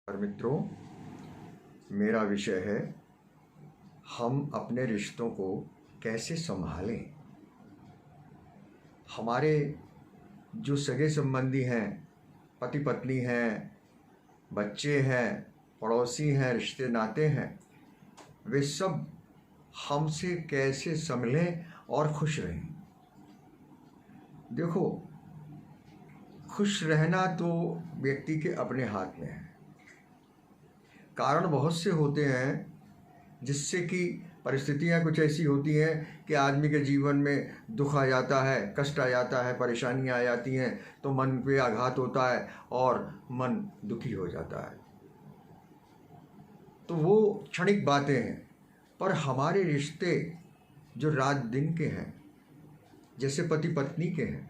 और मित्रों, मेरा विषय है हम अपने रिश्तों को कैसे संभालें। हमारे जो सगे संबंधी हैं, पति पत्नी हैं, बच्चे हैं, पड़ोसी हैं, रिश्ते नाते हैं, वे सब हमसे कैसे संभलें और खुश रहें। देखो, खुश रहना तो व्यक्ति के अपने हाथ में है। कारण बहुत से होते हैं जिससे कि परिस्थितियाँ कुछ ऐसी होती हैं कि आदमी के जीवन में दुख आ जाता है, कष्ट आ जाता है, परेशानियाँ आ जाती हैं, तो मन पे आघात होता है और मन दुखी हो जाता है। तो वो क्षणिक बातें हैं, पर हमारे रिश्ते जो रात दिन के हैं, जैसे पति पत्नी के हैं,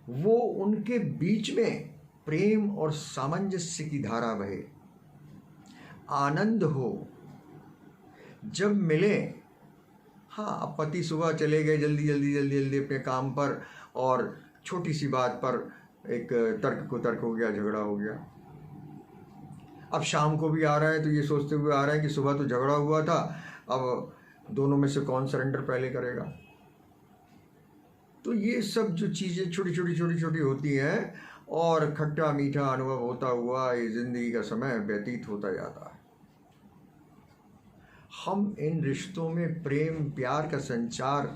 वो उनके बीच में प्रेम और सामंजस्य की धारा बहे, आनंद हो, जब मिले। हाँ, अब पति सुबह चले गए जल्दी अपने काम पर और छोटी सी बात पर एक तर्क को तर्क हो गया, झगड़ा हो गया। अब शाम को भी आ रहा है तो ये सोचते हुए आ रहा है कि सुबह तो झगड़ा हुआ था, अब दोनों में से कौन सरेंडर पहले करेगा। तो ये सब जो चीज़ें छोटी छोटी होती हैं और खट्टा मीठा अनुभव होता हुआ ये ज़िंदगी का समय व्यतीत होता जाता है। हम इन रिश्तों में प्रेम प्यार का संचार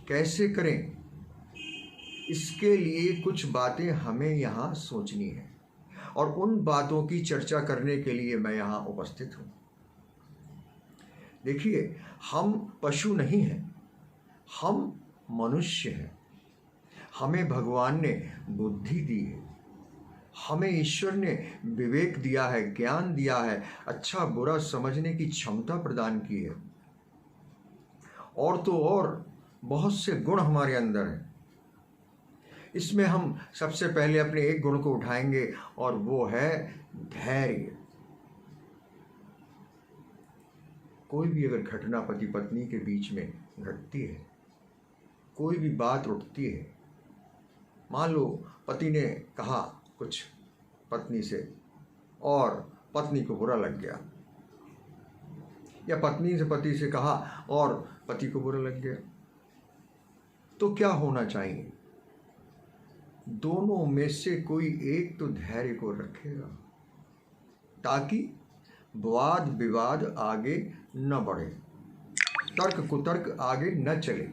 कैसे करें, इसके लिए कुछ बातें हमें यहाँ सोचनी है और उन बातों की चर्चा करने के लिए मैं यहाँ उपस्थित हूँ। देखिए, हम पशु नहीं हैं, हम मनुष्य हैं। हमें भगवान ने बुद्धि दी है, हमें ईश्वर ने विवेक दिया है, ज्ञान दिया है, अच्छा बुरा समझने की क्षमता प्रदान की है, और तो और बहुत से गुण हमारे अंदर हैं। इसमें हम सबसे पहले अपने एक गुण को उठाएंगे और वो है धैर्य। कोई भी अगर घटना पति पत्नी के बीच में घटती है, कोई भी बात उठती है, मान लो पति ने कहा कुछ पत्नी से और पत्नी को बुरा लग गया, या पत्नी से पति से कहा और पति को बुरा लग गया, तो क्या होना चाहिए? दोनों में से कोई एक तो धैर्य को रखेगा ताकि वाद विवाद आगे न बढ़े, तर्क कुतर्क आगे न चले,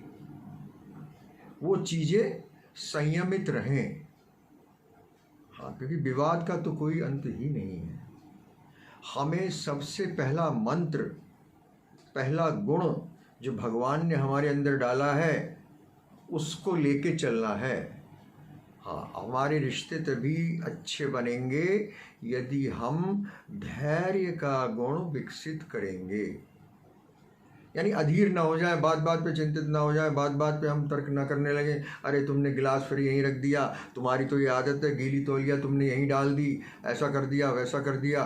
वो चीज़ें संयमित रहें। हाँ, क्योंकि विवाद का तो कोई अंत ही नहीं है। हमें सबसे पहला मंत्र, पहला गुण जो भगवान ने हमारे अंदर डाला है उसको लेके चलना है। हाँ, हमारे रिश्ते तभी अच्छे बनेंगे यदि हम धैर्य का गुण विकसित करेंगे। यानी अधीर ना हो जाए, बात बात पे चिंतित ना हो जाए, बात बात पे हम तर्क ना करने लगे, अरे तुमने गिलास फिर यहीं रख दिया, तुम्हारी तो ये आदत है, गीली तौलिया तुमने यहीं डाल दी, ऐसा कर दिया वैसा कर दिया।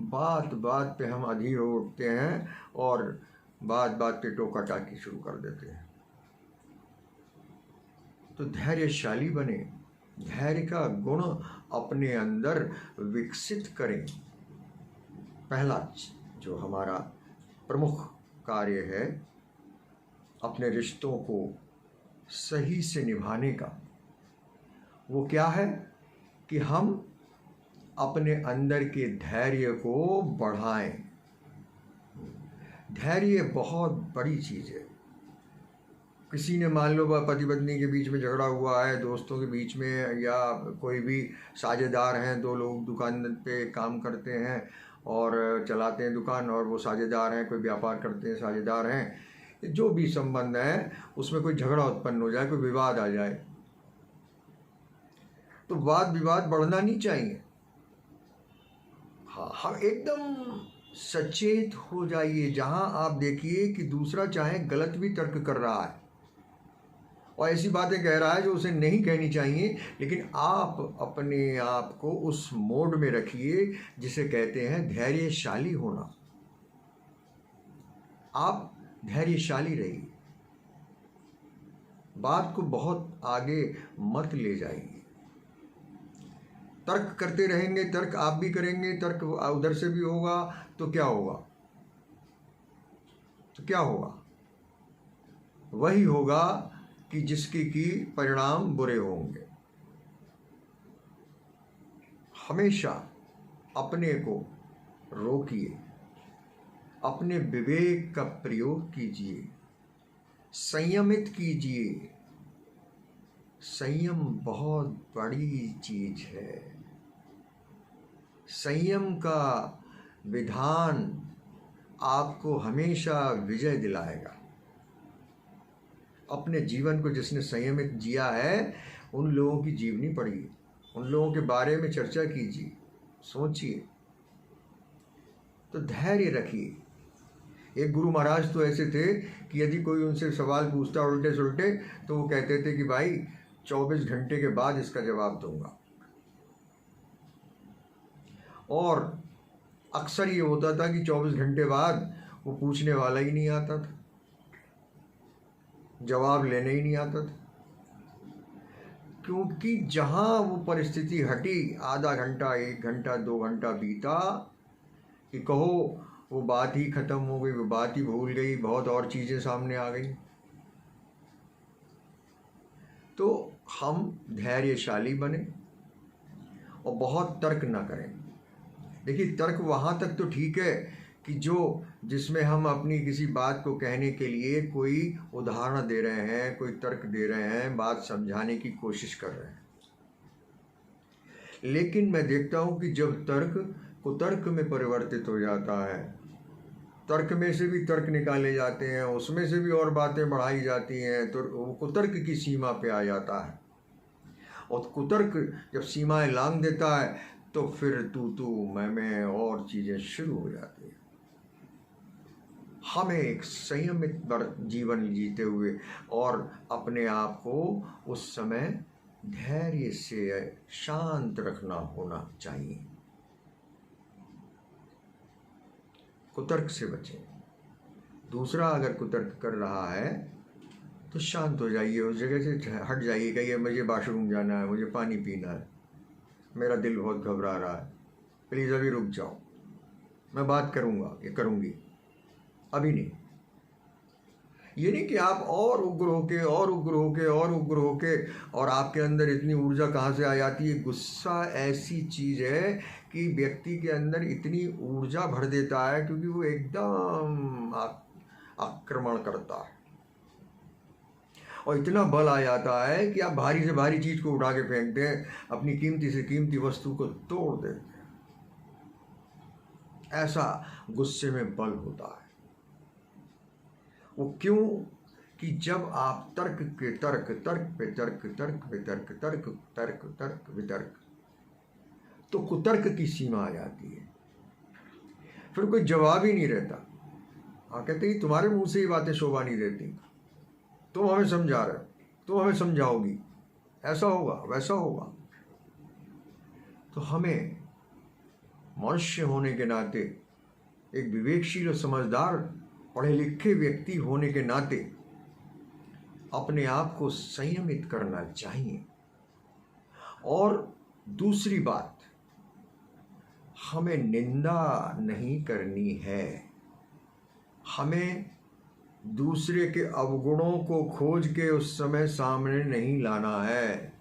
बात बात पे हम अधीर हो उठते हैं और बात बात पे टोका टाकी शुरू कर देते हैं। तो धैर्यशाली बने, धैर्य का गुण अपने अंदर विकसित करें। पहला जो हमारा प्रमुख कार्य है अपने रिश्तों को सही से निभाने का, वो क्या है कि हम अपने अंदर के धैर्य को बढ़ाएं। धैर्य बहुत बड़ी चीज़ है। किसी ने मान लो पति पत्नी के बीच में झगड़ा हुआ है, दोस्तों के बीच में, या कोई भी साझेदार हैं, दो लोग दुकान पे काम करते हैं और चलाते हैं दुकान, और वो साझेदार हैं, कोई व्यापार करते हैं साझेदार हैं, जो भी संबंध है उसमें कोई झगड़ा उत्पन्न हो जाए, कोई विवाद आ जाए, तो वाद विवाद बढ़ना नहीं चाहिए। हाँ, हम एकदम सचेत हो जाइए। जहाँ आप देखिए कि दूसरा चाहे गलत भी तर्क कर रहा है और ऐसी बातें कह रहा है जो उसे नहीं कहनी चाहिए, लेकिन आप अपने आप को उस मोड में रखिए जिसे कहते हैं धैर्यशाली होना। आप धैर्यशाली रहिए, बात को बहुत आगे मत ले जाइए। तर्क करते रहेंगे, तर्क आप भी करेंगे, तर्क उधर से भी होगा, तो क्या होगा? तो क्या होगा? वही होगा कि जिसके की परिणाम बुरे होंगे। हमेशा अपने को रोकिए, अपने विवेक का प्रयोग कीजिए, संयमित कीजिए। संयम बहुत बड़ी चीज है। संयम का विधान आपको हमेशा विजय दिलाएगा। अपने जीवन को जिसने संयमित जिया है, उन लोगों की जीवनी पढ़िए, उन लोगों के बारे में चर्चा कीजिए, सोचिए, तो धैर्य रखिए। एक गुरु महाराज तो ऐसे थे कि यदि कोई उनसे सवाल पूछता उल्टे सुलटे, तो वो कहते थे कि भाई 24 घंटे के बाद इसका जवाब दूंगा। और अक्सर ये होता था कि 24 घंटे बाद वो पूछने वाला ही नहीं आता था, जवाब लेने ही नहीं आता था। क्योंकि जहां वो परिस्थिति हटी, आधा घंटा, 1 घंटा, 2 घंटा बीता कि कहो वो बात ही खत्म हो गई, वो बात ही भूल गई, बहुत और चीज़ें सामने आ गई। तो हम धैर्यशाली बने और बहुत तर्क ना करें। देखिए, तर्क वहाँ तक तो ठीक है कि जिसमें हम अपनी किसी बात को कहने के लिए कोई उदाहरण दे रहे हैं, कोई तर्क दे रहे हैं, बात समझाने की कोशिश कर रहे हैं। लेकिन मैं देखता हूँ कि जब तर्क कुतर्क में परिवर्तित हो जाता है, तर्क में से भी तर्क निकाले जाते हैं, उसमें से भी और बातें बढ़ाई जाती हैं, तो वो कुतर्क की सीमा पे आ जाता है। और कुतर्क जब सीमाएं लांघ देता है, तो फिर तू मैं और चीज़ें शुरू हो जाती हैं। हमें एक संयमित जीवन जीते हुए और अपने आप को उस समय धैर्य से शांत रखना होना चाहिए। कुतर्क से बचें। दूसरा अगर कुतर्क कर रहा है तो शांत हो जाइए, उस जगह से हट जाइए। कहिए मुझे वॉशरूम जाना है, मुझे पानी पीना है, मेरा दिल बहुत घबरा रहा है, प्लीज़ अभी रुक जाओ, मैं बात करूँगा या करूँगी, अभी नहीं। ये नहीं कि आप और उग्र होके और उग्र होके और उग्र होके, और आपके अंदर इतनी ऊर्जा कहाँ से आ जाती है। गुस्सा ऐसी चीज़ है कि व्यक्ति के अंदर इतनी ऊर्जा भर देता है, क्योंकि वो एकदम आक्रमण करता है और इतना बल आ जाता है कि आप भारी से भारी चीज़ को उठा के फेंकते हैं, अपनी कीमती से कीमती वस्तु को तोड़ देते हैं। ऐसा गुस्से में बल होता है। वो क्यों कि जब आप तर्क पे तर्क, तर्क पे तर्क, तर्क पे तर्क, तर्क तर्क तर्क वितर्क, तो कुतर्क की सीमा आ जाती है, फिर कोई जवाब ही नहीं रहता। कहते हैं तुम्हारे मुंह से ही बातें शोभा नहीं देती, तुम हमें समझा रहे हो, तुम हमें समझाओगी, ऐसा होगा वैसा होगा। तो हमें मनुष्य होने के नाते, एक विवेकशील और समझदार पढ़े लिखे व्यक्ति होने के नाते अपने आप को संयमित करना चाहिए। और दूसरी बात, हमें निंदा नहीं करनी है। हमें दूसरे के अवगुणों को खोज के उस समय सामने नहीं लाना है।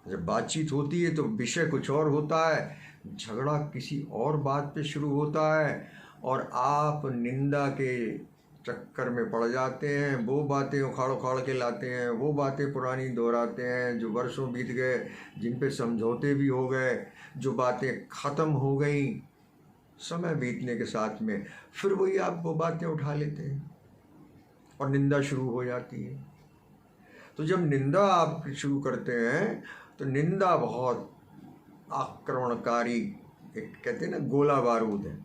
जब बातचीत होती है तो विषय कुछ और होता है, झगड़ा किसी और बात पे शुरू होता है, और आप निंदा के चक्कर में पड़ जाते हैं। वो बातें उखाड़ उखाड़ के लाते हैं, वो बातें पुरानी दोहराते हैं जो वर्षों बीत गए, जिन पे समझौते भी हो गए, जो बातें ख़त्म हो गई। समय बीतने के साथ में फिर वही आप वो बातें उठा लेते हैं और निंदा शुरू हो जाती है। तो जब निंदा आप शुरू करते हैं तो निंदा बहुत आक्रमणकारी, एक कहते हैं ना गोला बारूद है,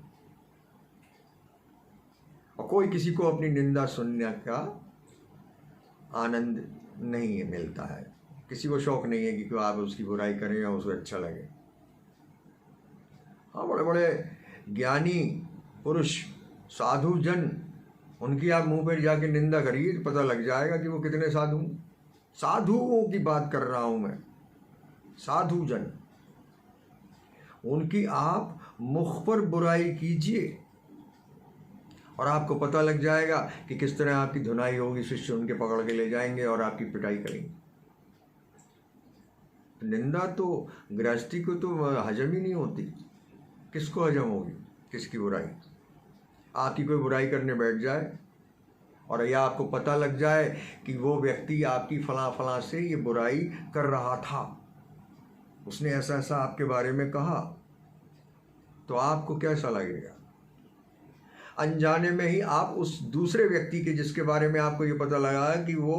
और कोई किसी को अपनी निंदा सुनने का आनंद नहीं मिलता है। किसी को शौक नहीं है कि आप उसकी बुराई करें या उसे अच्छा लगे। हाँ, बड़े बड़े ज्ञानी पुरुष, साधु जन, उनकी आप मुंह पर जाके निंदा करिए तो पता लग जाएगा कि वो कितने साधुओं की बात कर रहा हूँ मैं। साधु जन, उनकी आप मुख पर बुराई कीजिए और आपको पता लग जाएगा कि किस तरह आपकी धुनाई होगी। शिष्य उनके पकड़ के ले जाएंगे और आपकी पिटाई करेंगे। निंदा तो गृहस्थी को तो हजम ही नहीं होती। किसको हजम होगी किसकी बुराई? आपकी कोई बुराई करने बैठ जाए और या आपको पता लग जाए कि वो व्यक्ति आपकी फलां फलां से ये बुराई कर रहा था, उसने ऐसा ऐसा आपके बारे में कहा, तो आपको कैसा लगेगा? अनजाने में ही आप उस दूसरे व्यक्ति के, जिसके बारे में आपको ये पता लगा कि वो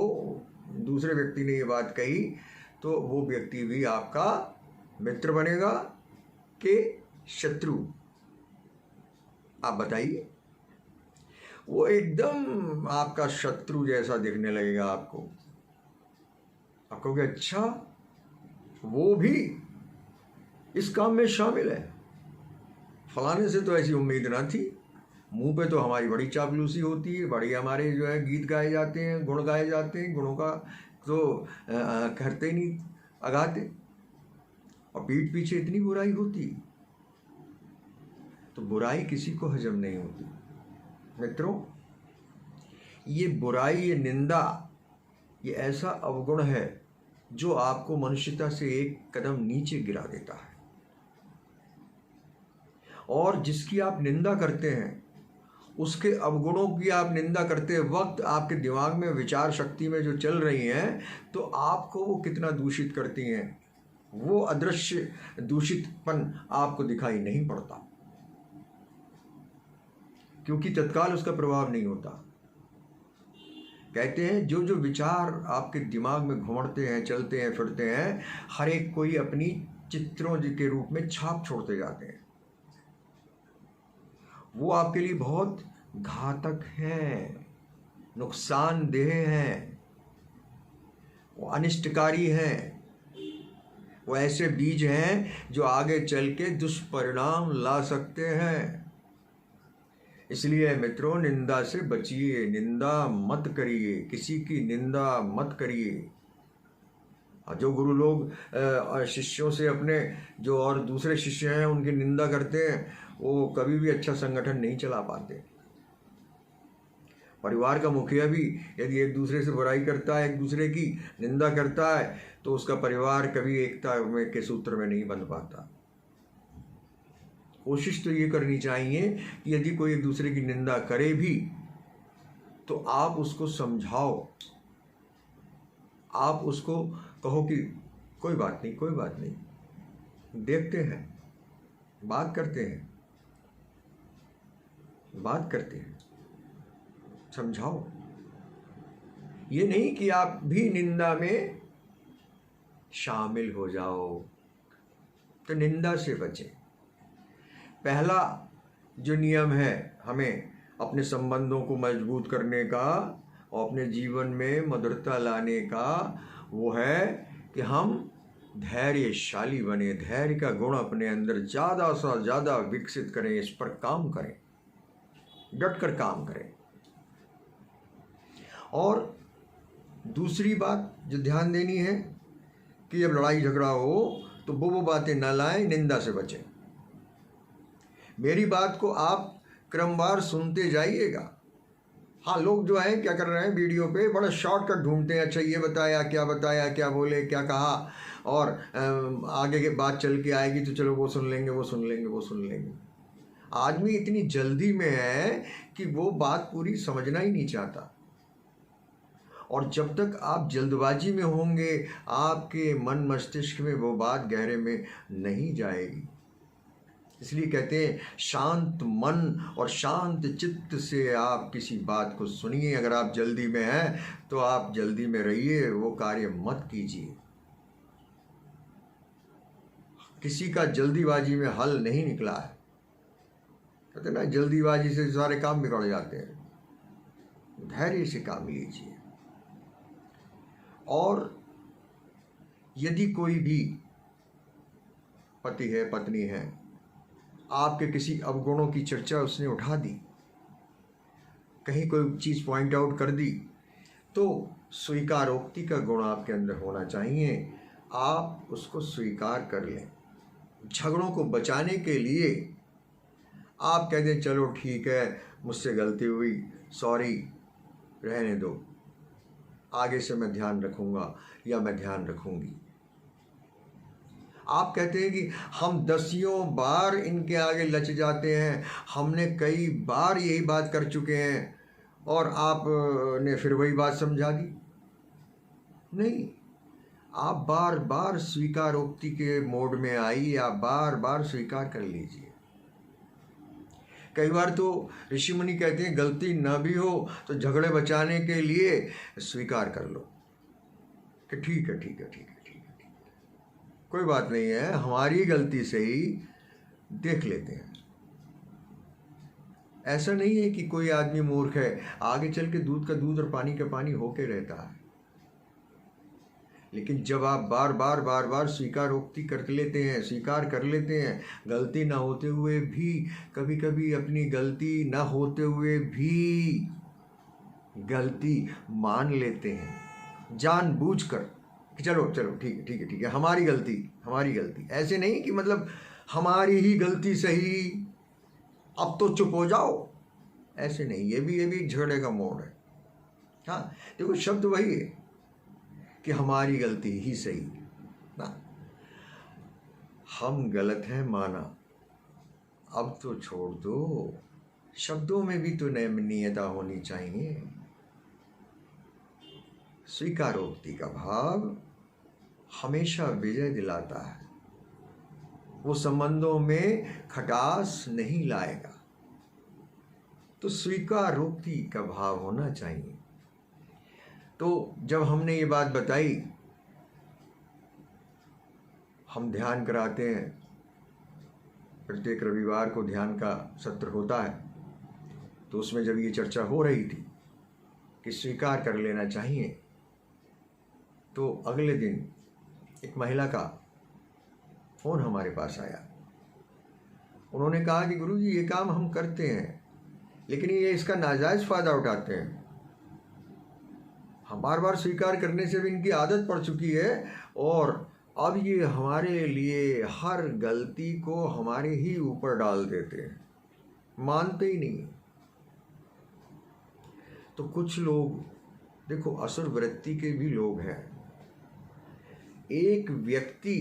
दूसरे व्यक्ति ने ये बात कही, तो वो व्यक्ति भी आपका मित्र बनेगा कि शत्रु? आप बताइए। वो एकदम आपका शत्रु जैसा दिखने लगेगा आपको। आप कहोगे अच्छा वो भी इस काम में शामिल है, फलाने से तो ऐसी उम्मीद ना थी। मुंह पे तो हमारी बड़ी चापलूसी होती है, बड़ी हमारे जो है गीत गाए जाते हैं, गुण गाए जाते हैं, गुणों का तो करते ही नहीं अगाते, और पीठ पीछे इतनी बुराई होती। तो बुराई किसी को हजम नहीं होती मित्रों। ये बुराई, ये निंदा, ये ऐसा अवगुण है जो आपको मनुष्यता से एक कदम नीचे गिरा देता है। और जिसकी आप निंदा करते हैं, उसके अवगुणों की आप निंदा करते वक्त आपके दिमाग में, विचार शक्ति में जो चल रही हैं, तो आपको वो कितना दूषित करती हैं, वो अदृश्य दूषितपन आपको दिखाई नहीं पड़ता, क्योंकि तत्काल उसका प्रभाव नहीं होता। कहते हैं जो जो विचार आपके दिमाग में घुमड़ते हैं, चलते हैं, फिरते हैं, हर एक कोई अपनी चित्रों के रूप में छाप छोड़ते जाते हैं। वो आपके लिए बहुत घातक हैं, नुकसानदेह हैं, वो अनिष्टकारी हैं, वो ऐसे बीज हैं जो आगे चल के दुष्परिणाम ला सकते हैं। इसलिए मित्रों, निंदा से बचिए, निंदा मत करिए, किसी की निंदा मत करिए। जो गुरु लोग शिष्यों से, अपने जो और दूसरे शिष्य हैं उनकी निंदा करते हैं, वो कभी भी अच्छा संगठन नहीं चला पाते। परिवार का मुखिया भी यदि एक दूसरे से बुराई करता है, एक दूसरे की निंदा करता है, तो उसका परिवार कभी एकता में के सूत्र में नहीं बंध पाता। कोशिश तो ये करनी चाहिए कि यदि कोई एक दूसरे की निंदा करे भी, तो आप उसको समझाओ, आप उसको कहो कि कोई बात नहीं, कोई बात नहीं, देखते हैं, बात करते हैं, बात करते हैं, समझाओ। ये नहीं कि आप भी निंदा में शामिल हो जाओ। तो निंदा से बचें। पहला जो नियम है हमें अपने संबंधों को मजबूत करने का और अपने जीवन में मधुरता लाने का, वो है कि हम धैर्यशाली बने, धैर्य का गुण अपने अंदर ज़्यादा से ज़्यादा विकसित करें, इस पर काम करें, डट कर काम करें। और दूसरी बात जो ध्यान देनी है कि जब लड़ाई झगड़ा हो तो वो बातें न लाएं, निंदा से बचें। मेरी बात को आप क्रमवार सुनते जाइएगा। हाँ, लोग जो हैं क्या कर रहे हैं, वीडियो पे बड़ा शॉर्टकट ढूंढते हैं। अच्छा ये बताया, क्या बोले, क्या कहा, और आगे के बात चल के आएगी तो चलो वो सुन लेंगे, वो सुन लेंगे, वो सुन लेंगे। आदमी इतनी जल्दी में है कि वो बात पूरी समझना ही नहीं चाहता। और जब तक आप जल्दबाजी में होंगे, आपके मन मस्तिष्क में वो बात गहरे में नहीं जाएगी। इसलिए कहते हैं शांत मन और शांत चित्त से आप किसी बात को सुनिए। अगर आप जल्दी में हैं तो आप जल्दी में रहिए, वो कार्य मत कीजिए। किसी का जल्दीबाजी में हल नहीं निकला है। कहते ना, जल्दीबाजी से सारे काम बिगड़ जाते हैं। धैर्य से काम लीजिए। और यदि कोई भी पति है, पत्नी है, आपके किसी अवगुणों की चर्चा उसने उठा दी, कहीं कोई चीज़ पॉइंट आउट कर दी, तो स्वीकारोक्ति का गुण आपके अंदर होना चाहिए। आप उसको स्वीकार कर लें। झगड़ों को बचाने के लिए आप कह दें चलो ठीक है, मुझसे गलती हुई, सॉरी, रहने दो, आगे से मैं ध्यान रखूँगा या मैं ध्यान रखूँगी। आप कहते हैं कि हम दसियों बार इनके आगे लच जाते हैं, हमने कई बार यही बात कर चुके हैं और आपने फिर वही बात समझा दी। नहीं, आप बार बार स्वीकारोक्ति के मोड में आइए, आप बार बार स्वीकार कर लीजिए। कई बार तो ऋषि मुनि कहते हैं गलती न भी हो तो झगड़े बचाने के लिए स्वीकार कर लो कि ठीक है ठीक है ठीक है ठीक है, कोई बात नहीं है, हमारी गलती से ही देख लेते हैं। ऐसा नहीं है कि कोई आदमी मूर्ख है, आगे चल के दूध का दूध और पानी का पानी होके रहता है। लेकिन जब आप बार बार स्वीकारोक्ति कर लेते हैं, स्वीकार कर लेते हैं, गलती ना होते हुए भी, कभी कभी अपनी गलती ना होते हुए भी गलती मान लेते हैं जानबूझकर कि चलो चलो ठीक है ठीक है ठीक है, हमारी गलती। ऐसे नहीं कि मतलब हमारी ही गलती सही, अब तो चुप हो जाओ, ऐसे नहीं। ये भी झगड़े का मोड़ है। हाँ, देखो शब्द वही है कि हमारी गलती ही सही ना, हम गलत हैं माना, अब तो छोड़ दो। शब्दों में भी तो नमनीयता होनी चाहिए। स्वीकारोक्ति का भाव हमेशा विजय दिलाता है, वो संबंधों में खटास नहीं लाएगा। तो स्वीकारोक्ति का भाव होना चाहिए। तो जब हमने ये बात बताई, हम ध्यान कराते हैं, प्रत्येक रविवार को ध्यान का सत्र होता है, तो उसमें जब ये चर्चा हो रही थी कि स्वीकार कर लेना चाहिए, तो अगले दिन एक महिला का फ़ोन हमारे पास आया। उन्होंने कहा कि गुरुजी ये काम हम करते हैं, लेकिन ये इसका नाजायज़ फ़ायदा उठाते हैं। हम बार बार स्वीकार करने से भी इनकी आदत पड़ चुकी है और अब ये हमारे लिए हर गलती को हमारे ही ऊपर डाल देते हैं, मानते ही नहीं। तो कुछ लोग देखो असुर वृत्ति के भी लोग हैं। एक व्यक्ति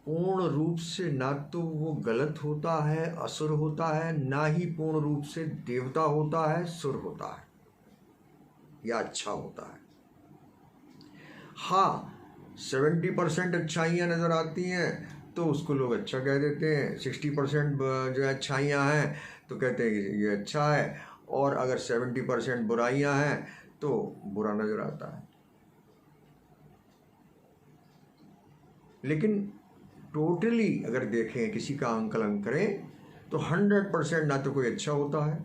पूर्ण रूप से ना तो वो गलत होता है, असुर होता है, ना ही पूर्ण रूप से देवता होता है, सुर होता है या अच्छा होता है। हाँ, 70% अच्छाइयाँ नज़र आती हैं तो उसको लोग अच्छा कह देते हैं, 60% जो अच्छाइयाँ हैं तो कहते हैं कि ये अच्छा है, और अगर 70% बुराइयाँ हैं तो बुरा नज़र आता है। लेकिन टोटली अगर देखें, किसी का आंकलन करें तो 100% ना तो कोई अच्छा होता है,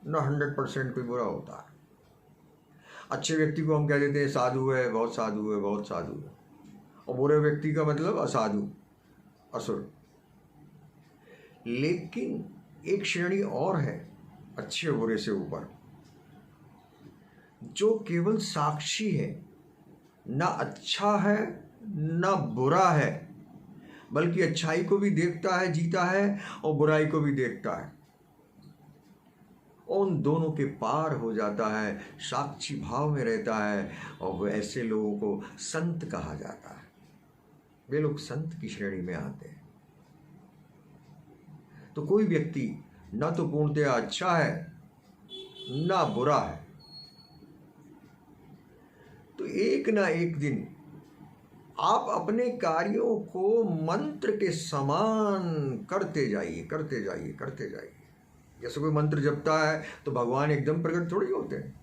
ना 100% कोई बुरा होता है। अच्छे व्यक्ति को हम कह देते हैं साधु है, बहुत साधु है, बहुत साधु है, और बुरे व्यक्ति का मतलब असाधु, असुर। लेकिन एक श्रेणी और है अच्छे और बुरे से ऊपर, जो केवल साक्षी है, ना अच्छा है ना बुरा है, बल्कि अच्छाई को भी देखता है, जीता है, और बुराई को भी देखता है, उन दोनों के पार हो जाता है, साक्षी भाव में रहता है, और वो ऐसे लोगों को संत कहा जाता है। वे लोग संत की श्रेणी में आते हैं। तो कोई व्यक्ति न तो पूर्णतया अच्छा है ना बुरा है, तो एक ना एक दिन आप अपने कार्यों को मंत्र के समान करते जाइए, करते जाइए, करते जाइए। जैसे कोई मंत्र जपता है तो भगवान एकदम प्रकट थोड़ी होते हैं।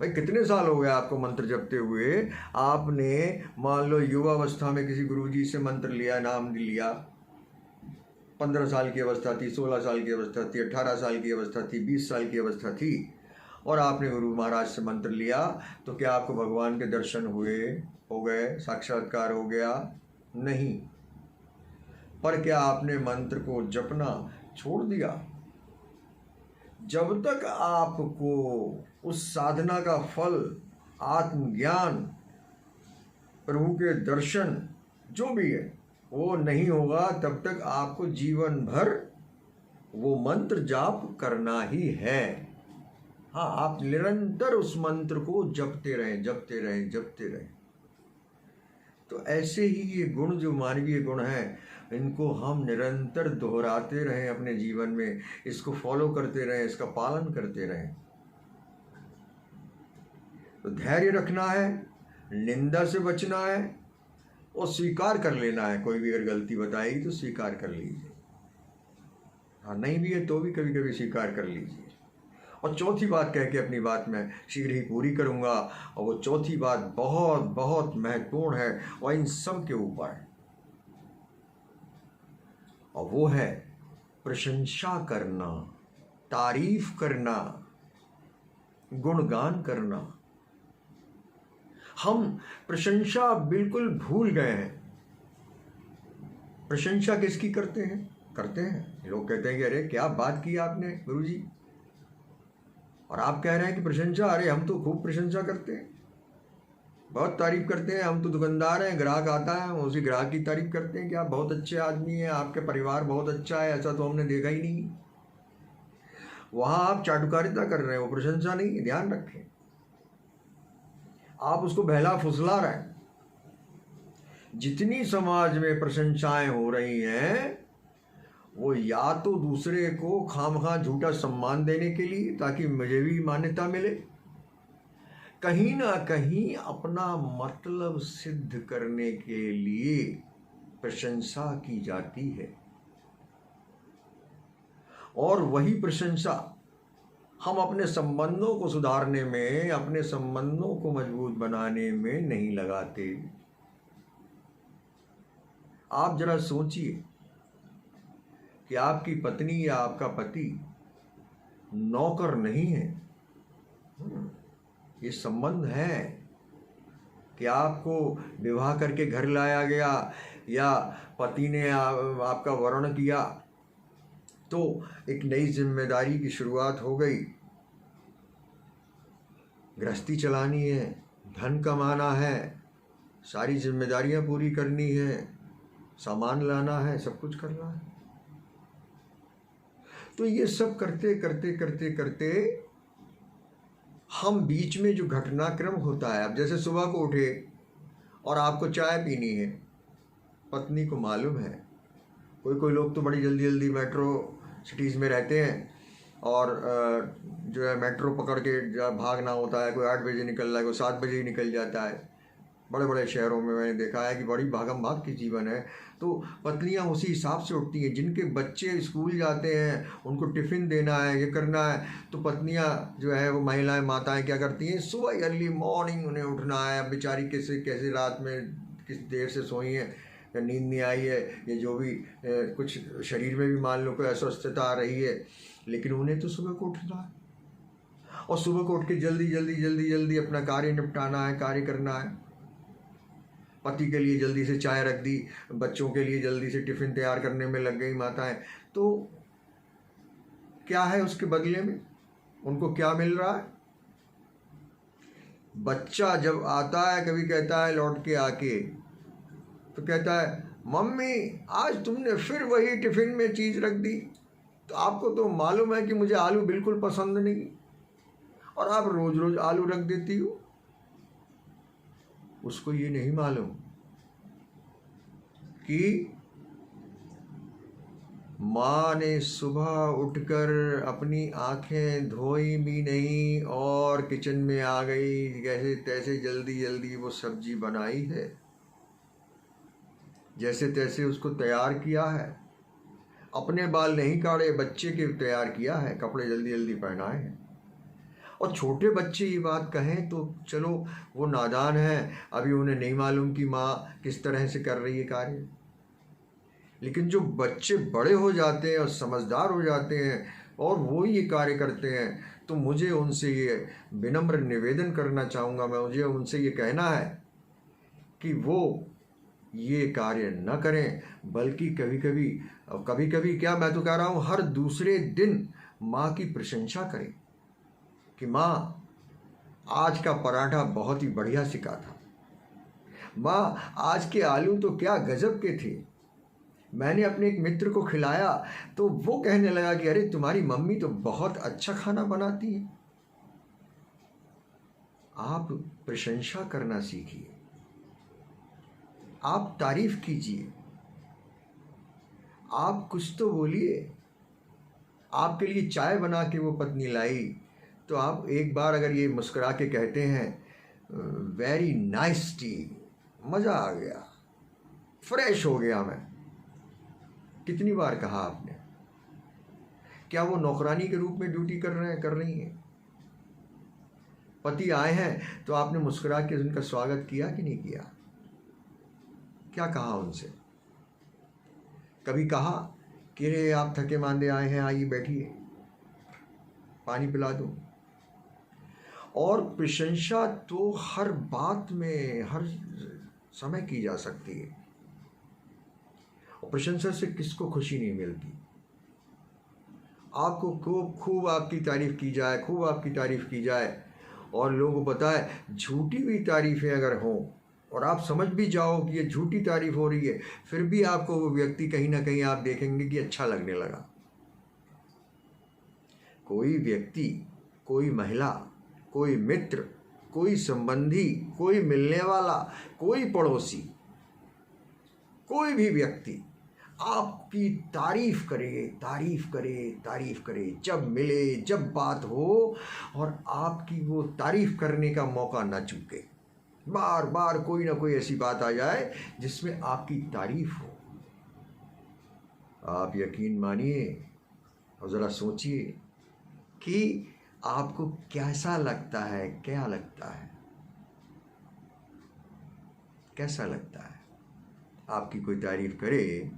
भाई कितने साल हो गए आपको मंत्र जपते हुए? आपने मान लो युवावस्था में किसी गुरुजी से मंत्र लिया, नाम लिया, 15 साल की अवस्था थी, 16 साल की अवस्था थी, 18 साल की अवस्था थी, 20 साल की अवस्था थी, और आपने गुरु महाराज से मंत्र लिया, तो क्या आपको भगवान के दर्शन हुए, हो गए, साक्षात्कार हो गया? नहीं। पर क्या आपने मंत्र को जपना छोड़ दिया? जब तक आपको उस साधना का फल आत्मज्ञान प्रभु के दर्शन जो भी है वो नहीं होगा तब तक आपको जीवन भर वो मंत्र जाप करना ही है। हाँ, आप निरंतर उस मंत्र को जपते रहें, जपते रहें, जपते रहें। तो ऐसे ही ये गुण जो मानवीय गुण हैं, इनको हम निरंतर दोहराते रहें अपने जीवन में, इसको फॉलो करते रहें, इसका पालन करते रहें। तो धैर्य रखना है, निंदा से बचना है और स्वीकार कर लेना है। कोई भी अगर गलती बताएगी तो स्वीकार कर लीजिए। हाँ, नहीं भी है तो भी कभी कभी स्वीकार कर लीजिए। और चौथी बात कह के अपनी बात मैं शीघ्र ही पूरी करूँगा, और वो चौथी बात बहुत बहुत महत्वपूर्ण है और इन सब के ऊपर है, और वो है प्रशंसा करना, तारीफ करना, गुणगान करना। हम प्रशंसा बिल्कुल भूल गए हैं। प्रशंसा किसकी करते हैं? लोग कहते हैं कि अरे क्या बात की आपने गुरुजी, और आप कह रहे हैं कि प्रशंसा, अरे हम तो खूब प्रशंसा करते हैं, बहुत तारीफ करते हैं। हम तो दुकानदार हैं, ग्राहक आता है, हम उसी ग्राहक की तारीफ करते हैं कि आप बहुत अच्छे आदमी हैं, आपके परिवार बहुत अच्छा है, ऐसा तो हमने देखा ही नहीं। वहाँ आप चाटुकारिता कर रहे हैं, वो प्रशंसा नहीं है, ध्यान रखें। आप उसको बहला फुसला रहे हैं। जितनी समाज में प्रशंसाएं हो रही हैं वो या तो दूसरे को खामखा झूठा सम्मान देने के लिए, ताकि मुझे भी मान्यता मिले, कहीं ना कहीं अपना मतलब सिद्ध करने के लिए प्रशंसा की जाती है। और वही प्रशंसा हम अपने संबंधों को सुधारने में, अपने संबंधों को मजबूत बनाने में नहीं लगाते। आप जरा सोचिए कि आपकी पत्नी या आपका पति नौकर नहीं है। ये संबंध है कि आपको विवाह करके घर लाया गया या पति ने आपका वर्ण किया तो एक नई जिम्मेदारी की शुरुआत हो गई। गृहस्थी चलानी है, धन कमाना है, सारी जिम्मेदारियां पूरी करनी है, सामान लाना है, सब कुछ करना है। तो ये सब करते करते करते करते हम बीच में जो घटनाक्रम होता है, अब जैसे सुबह को उठे और आपको चाय पीनी है, पत्नी को मालूम है। कोई लोग तो बड़ी जल्दी जल्दी मेट्रो सिटीज़ में रहते हैं और जो है मेट्रो पकड़ के भागना होता है। कोई 8 बजे निकल रहा है, कोई 7 बजे ही निकल जाता है। बड़े बड़े शहरों में मैंने देखा है कि बड़ी भागम भाग की जीवन है। तो पत्नियां उसी हिसाब से उठती हैं। जिनके बच्चे स्कूल जाते हैं, उनको टिफ़िन देना है, ये करना है, तो पत्नियां जो है वो महिलाएं, माताएं क्या करती हैं, सुबह अर्ली मॉर्निंग उन्हें उठना है। अब बेचारी कैसे रात में किस देर से सोई हैं, नींद नहीं आई है, ये जो भी कुछ शरीर में भी मान लो कोई अस्वस्थता आ रही है, लेकिन उन्हें तो सुबह को उठना है और सुबह को उठ के जल्दी जल्दी जल्दी जल्दी अपना कार्य निपटाना है, कार्य करना है। पति के लिए जल्दी से चाय रख दी, बच्चों के लिए जल्दी से टिफ़िन तैयार करने में लग गई माताएं। तो क्या है उसके बदले में? उनको क्या मिल रहा है? बच्चा जब आता है, कभी कहता है लौट के आके, तो कहता है मम्मी आज तुमने फिर वही टिफ़िन में चीज़ रख दी। तो आपको तो मालूम है कि मुझे आलू बिल्कुल पसंद नहीं, और आप रोज़ रोज़ आलू रख देती हो। उसको ये नहीं मालूम कि माँ ने सुबह उठकर अपनी आंखें धोई भी नहीं और किचन में आ गई, कैसे तैसे जल्दी जल्दी वो सब्जी बनाई है, जैसे तैसे उसको तैयार किया है। अपने बाल नहीं काटे, बच्चे के तैयार किया है, कपड़े जल्दी जल्दी पहनाए हैं। और छोटे बच्चे ये बात कहें तो चलो वो नादान हैं, अभी उन्हें नहीं मालूम कि माँ किस तरह से कर रही है कार्य। लेकिन जो बच्चे बड़े हो जाते हैं और समझदार हो जाते हैं और वो ये कार्य करते हैं, तो मुझे उनसे ये विनम्र निवेदन करना चाहूँगा, मुझे उनसे ये कहना है कि वो ये कार्य न करें, बल्कि कभी कभी क्या, मैं तो कह रहा हूँ हर दूसरे दिन माँ की प्रशंसा करें कि माँ आज का पराठा बहुत ही बढ़िया सिका था, माँ आज के आलू तो क्या गजब के थे। मैंने अपने एक मित्र को खिलाया तो वो कहने लगा कि अरे तुम्हारी मम्मी तो बहुत अच्छा खाना बनाती है। आप प्रशंसा करना सीखिए, आप तारीफ कीजिए, आप कुछ तो बोलिए। आपके लिए चाय बना के वो पत्नी लाई तो आप एक बार अगर ये मुस्कुरा के कहते हैं वेरी नाइस टी, मज़ा आ गया, फ्रेश हो गया मैं, कितनी बार कहा आपने? क्या वो नौकरानी के रूप में ड्यूटी कर रही हैं? पति आए हैं तो आपने मुस्कुरा के उनका स्वागत किया कि नहीं किया? क्या कहा उनसे? कभी कहा कि अरे आप थके मांदे आए हैं, आइए बैठिए, पानी पिला दूं? और प्रशंसा तो हर बात में हर समय की जा सकती है, और प्रशंसा से किसको खुशी नहीं मिलती। आपको खूब खूब आपकी तारीफ की जाए, खूब आपकी तारीफ की जाए, और लोगों को पता है झूठी हुई तारीफें अगर हों और आप समझ भी जाओ कि ये झूठी तारीफ हो रही है, फिर भी आपको वो व्यक्ति कहीं ना कहीं आप देखेंगे कि अच्छा लगने लगा। कोई व्यक्ति, कोई महिला, कोई मित्र, कोई संबंधी, कोई मिलने वाला, कोई पड़ोसी, कोई भी व्यक्ति आपकी तारीफ करे, तारीफ करे, तारीफ करे, जब मिले, जब बात हो, और आपकी वो तारीफ करने का मौका ना चूके। बार बार कोई ना कोई ऐसी बात आ जाए जिसमें आपकी तारीफ हो। आप यकीन मानिए और ज़रा सोचिए कि आपको कैसा लगता है, क्या लगता है, कैसा लगता है? आपकी कोई तारीफ करे,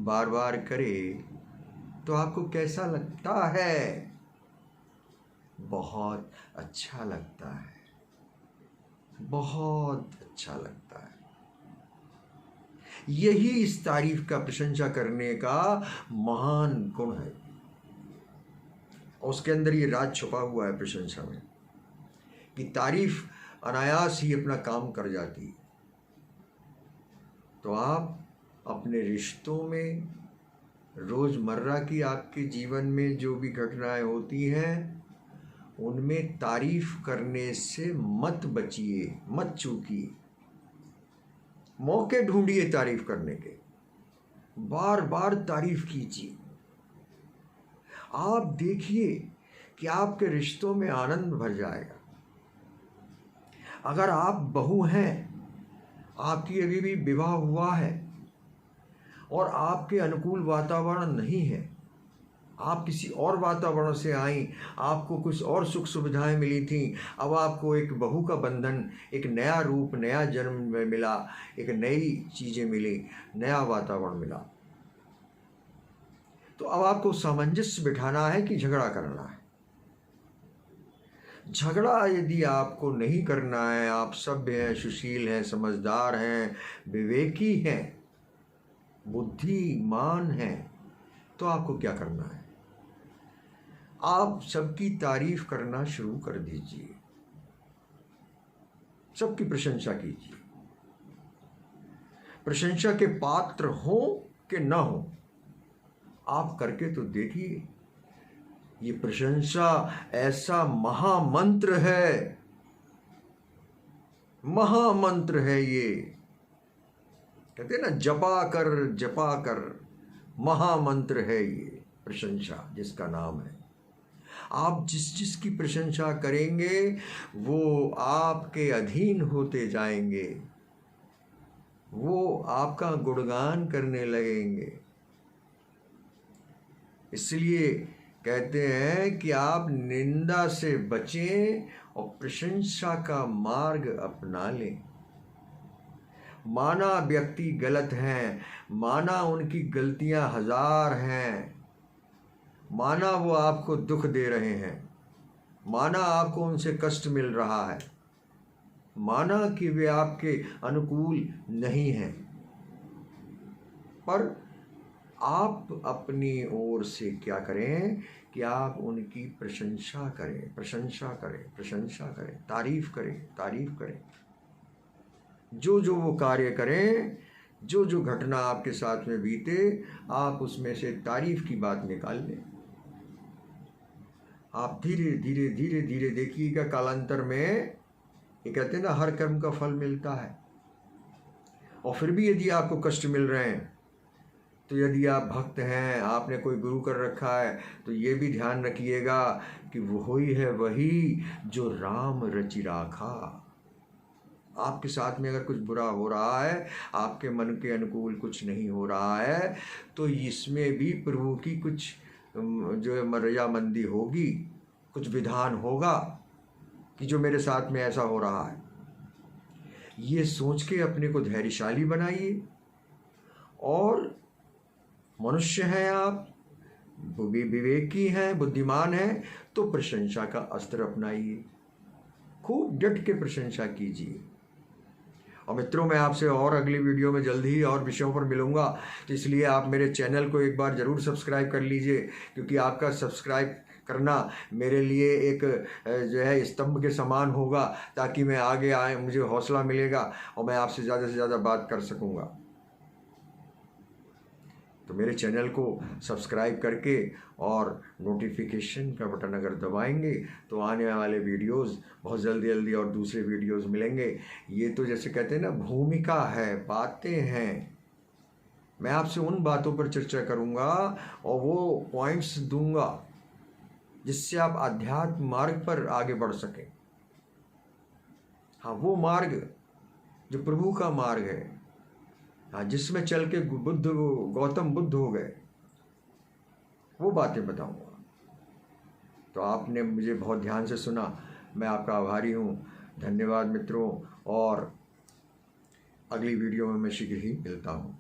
बार बार करे, तो आपको कैसा लगता है? बहुत अच्छा लगता है, बहुत अच्छा लगता है। यही इस तारीफ का, प्रशंसा करने का महान गुण है, और उसके अंदर ये राज छुपा हुआ है प्रशंसा में, कि तारीफ अनायास ही अपना काम कर जाती है। तो आप अपने रिश्तों में, रोज़मर्रा की आपके जीवन में जो भी घटनाएं होती हैं, उनमें तारीफ करने से मत बचिए, मत चूकिए। मौके ढूंढिए तारीफ करने के, बार बार तारीफ कीजिए। आप देखिए कि आपके रिश्तों में आनंद भर जाएगा। अगर आप बहू हैं, आपकी अभी भी विवाह हुआ है और आपके अनुकूल वातावरण नहीं है, आप किसी और वातावरण से आई, आपको कुछ और सुख सुविधाएं मिली थी, अब आपको एक बहू का बंधन, एक नया रूप, नया जन्म मिला, एक नई चीज़ें मिली, नया वातावरण मिला, तो अब आपको सामंजस्य बिठाना है कि झगड़ा करना है। झगड़ा यदि आपको नहीं करना है, आप सभ्य हैं, सुशील हैं, समझदार हैं, विवेकी हैं, बुद्धिमान हैं, तो आपको क्या करना है? आप सबकी तारीफ करना शुरू कर दीजिए, सबकी प्रशंसा कीजिए। प्रशंसा के पात्र हो कि न हो, आप करके तो देखिए। ये प्रशंसा ऐसा महामंत्र है, महामंत्र है ये। कहते हैं ना, जपा कर महामंत्र है ये प्रशंसा, जिसका नाम है। आप जिसकी प्रशंसा करेंगे वो आपके अधीन होते जाएंगे, वो आपका गुणगान करने लगेंगे। इसलिए कहते हैं कि आप निंदा से बचें और प्रशंसा का मार्ग अपना लें। माना व्यक्ति गलत हैं, माना उनकी गलतियां हजार हैं, माना वो आपको दुख दे रहे हैं, माना आपको उनसे कष्ट मिल रहा है, माना कि वे आपके अनुकूल नहीं हैं, पर आप अपनी ओर से क्या करें कि आप उनकी प्रशंसा करें, प्रशंसा करें, प्रशंसा करें, तारीफ करें, तारीफ करें। जो जो वो कार्य करें, जो जो घटना आपके साथ में बीते, आप उसमें से तारीफ की बात निकाल लें। आप धीरे धीरे धीरे धीरे देखिएगा, कालांतर में ये कहते हैं ना, हर कर्म का फल मिलता है। और फिर भी यदि आपको कष्ट मिल रहे हैं, तो यदि आप भक्त हैं, आपने कोई गुरु कर रखा है, तो ये भी ध्यान रखिएगा कि वो ही है वही जो राम रचि राखा। आपके साथ में अगर कुछ बुरा हो रहा है, आपके मन के अनुकूल कुछ नहीं हो रहा है, तो इसमें भी प्रभु की कुछ जो है रजामंदी होगी, कुछ विधान होगा कि जो मेरे साथ में ऐसा हो रहा है। ये सोच के अपने को धैर्यशाली बनाइए। और मनुष्य हैं आप, विवेकी हैं, बुद्धिमान हैं, तो प्रशंसा का अस्त्र अपनाइए, खूब डट के प्रशंसा कीजिए। और मित्रों, मैं आपसे और अगली वीडियो में जल्दी ही और विषयों पर मिलूंगा, तो इसलिए आप मेरे चैनल को एक बार ज़रूर सब्सक्राइब कर लीजिए, क्योंकि आपका सब्सक्राइब करना मेरे लिए एक जो है स्तंभ के समान होगा, ताकि मैं आगे आए, मुझे हौसला मिलेगा और मैं आपसे ज़्यादा से ज़्यादा बात कर सकूँगा। तो मेरे चैनल को सब्सक्राइब करके और नोटिफिकेशन का बटन अगर दबाएंगे, तो आने वाले वीडियोस बहुत जल्दी जल्दी और दूसरे वीडियोस मिलेंगे। ये तो जैसे कहते हैं ना, भूमिका है, बातें हैं। मैं आपसे उन बातों पर चर्चा करूँगा और वो पॉइंट्स दूंगा जिससे आप आध्यात्म मार्ग पर आगे बढ़ सकें। हाँ, वो मार्ग जो प्रभु का मार्ग है, हाँ, जिसमें चल के गौतम बुद्ध हो गए, वो बातें बताऊंगा। तो आपने मुझे बहुत ध्यान से सुना, मैं आपका आभारी हूँ। धन्यवाद मित्रों, और अगली वीडियो में मैं शीघ्र ही मिलता हूँ।